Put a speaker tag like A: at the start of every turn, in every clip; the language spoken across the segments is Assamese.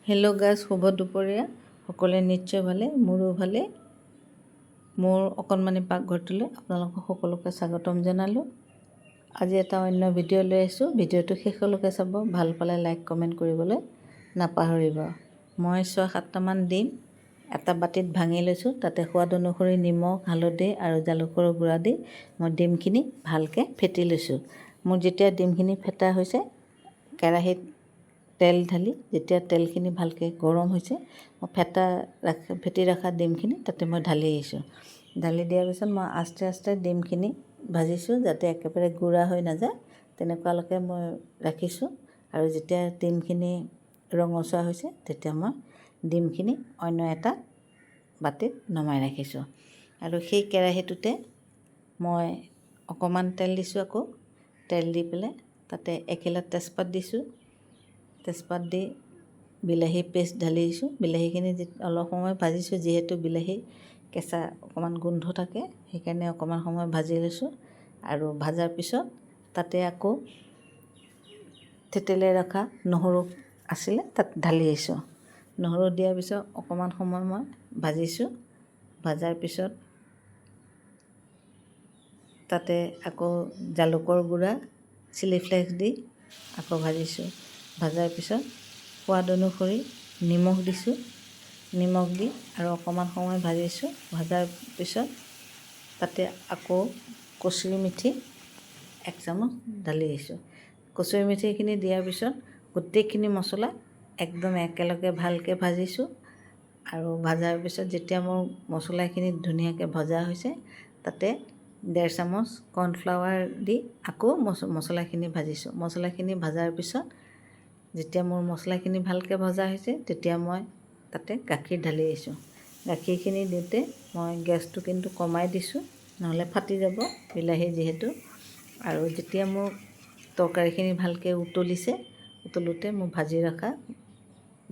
A: হেল্ল' গাইজ, শুভ দুপৰীয়া। সকলোৱে নিশ্চয় ভালে, মোৰো ভালে। মোৰ অকণমানি পাকঘৰটোলৈ আপোনালোকক সকলোকে স্বাগতম জনালোঁ। আজি এটা অন্য ভিডিঅ' লৈ আহিছোঁ। ভিডিঅ'টো শেষলৈকে চাব, ভাল পালে লাইক কমেণ্ট কৰিবলৈ নাপাহৰিব। মই 6-7টামান ডিম এটা বাতিত ভাঙি লৈছোঁ। তাতে সোৱাদ অনুসৰি নিমখ, হালধি আৰু জালুকৰ গুড়া দি মই ডিমখিনি ভালকৈ ফেটি লৈছোঁ। মোৰ যেতিয়া ডিমখিনি ফেটা হৈছে, কেৰাহীত তেল ঢালি যেতিয়া তেলখিনি ভালকৈ গৰম হৈছে, মই ফেটি ৰখা ডিমখিনি তাতে মই ঢালি আহিছোঁ। ঢালি দিয়াৰ পিছত মই আস্তে আস্তে ডিমখিনি ভাজিছোঁ, যাতে একেবাৰে গুড়া হৈ নাযায়, তেনেকুৱালৈকে মই ৰাখিছোঁ। আৰু যেতিয়া ডিমখিনি ৰঙচুৱা হৈছে, তেতিয়া মই ডিমখিনি অন্য এটা বাতিত নমাই ৰাখিছোঁ। আৰু সেই কেৰাহীটোতে মই অকণমান তেল দিছোঁ। আকৌ তেল দি পেলাই তাতে এখিলা তেজপাত দিছোঁ। তেজপাত দি বিলাহী পেষ্ট ঢালি দিছোঁ। বিলাহীখিনি অলপ সময় ভাজিছোঁ, যিহেতু বিলাহী কেঁচা অকণমান গোন্ধ থাকে, সেইকাৰণে অকণমান সময় ভাজি লৈছোঁ। আৰু ভাজাৰ পিছত তাতে আকৌ থেতেলাই ৰখা নহৰু আছিলে, তাত ঢালি আহিছোঁ। নহৰু দিয়াৰ পিছত অকণমান সময় মই ভাজিছোঁ। ভাজাৰ পিছত তাতে আকৌ জালুকৰ গুড়া, চিলি ফ্লেক্স দি আকৌ ভাজিছোঁ। ভাজাৰ পিছত সোৱাদ অনুসৰি নিমখ দিছোঁ। নিমখ দি আৰু অকণমান সময় ভাজিছোঁ। ভাজাৰ পিছত তাতে আকৌ কচুৰি মেথি 1 চামুচ ঢালি আহিছোঁ। কচুৰি মেথিখিনি দিয়াৰ পিছত গোটেইখিনি মছলা একদম একেলগে ভালকৈ ভাজিছোঁ। আৰু ভাজাৰ পিছত যেতিয়া মোৰ মছলাখিনি ধুনীয়াকৈ ভজা হৈছে, তাতে 1.5 চামুচ কৰ্ণফ্লাৱাৰ দি আকৌ মছলাখিনি ভাজিছোঁ। মছলাখিনি ভাজাৰ পিছত যেতিয়া মোৰ মছলাখিনি ভালকৈ ভজা হৈছে, তেতিয়া মই তাতে গাখীৰ ঢালি আহিছোঁ। গাখীৰখিনি দিওঁতে মই গেছটো কিন্তু কমাই দিছোঁ, নহ'লে ফাটি যাব, বিলাহী যিহেতু। আৰু যেতিয়া মোৰ তৰকাৰীখিনি ভালকৈ উতলিছে, উতলোতে মই ভাজি ৰখা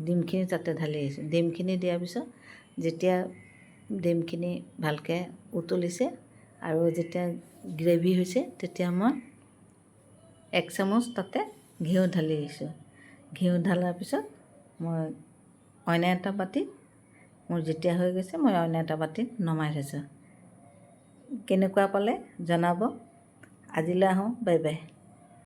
A: ডিমখিনি তাতে ঢালি আহিছোঁ। ডিমখিনি দিয়াৰ পিছত যেতিয়া ডিমখিনি ভালকৈ উতলিছে আৰু যেতিয়া গ্ৰেভি হৈছে, তেতিয়া মই 1 চামুচ তাতে ঘিউ ঢালি আহিছোঁ। ঘিউ ঢালাৰ পিছত মই অন্য এটা বাতিত, মোৰ যেতিয়া হৈ গৈছে, মই অন্য এটা বাতিত নমাই থৈছোঁ। কেনেকুৱা পালে জনাব। আজিলৈ আহোঁ, বাই বাই।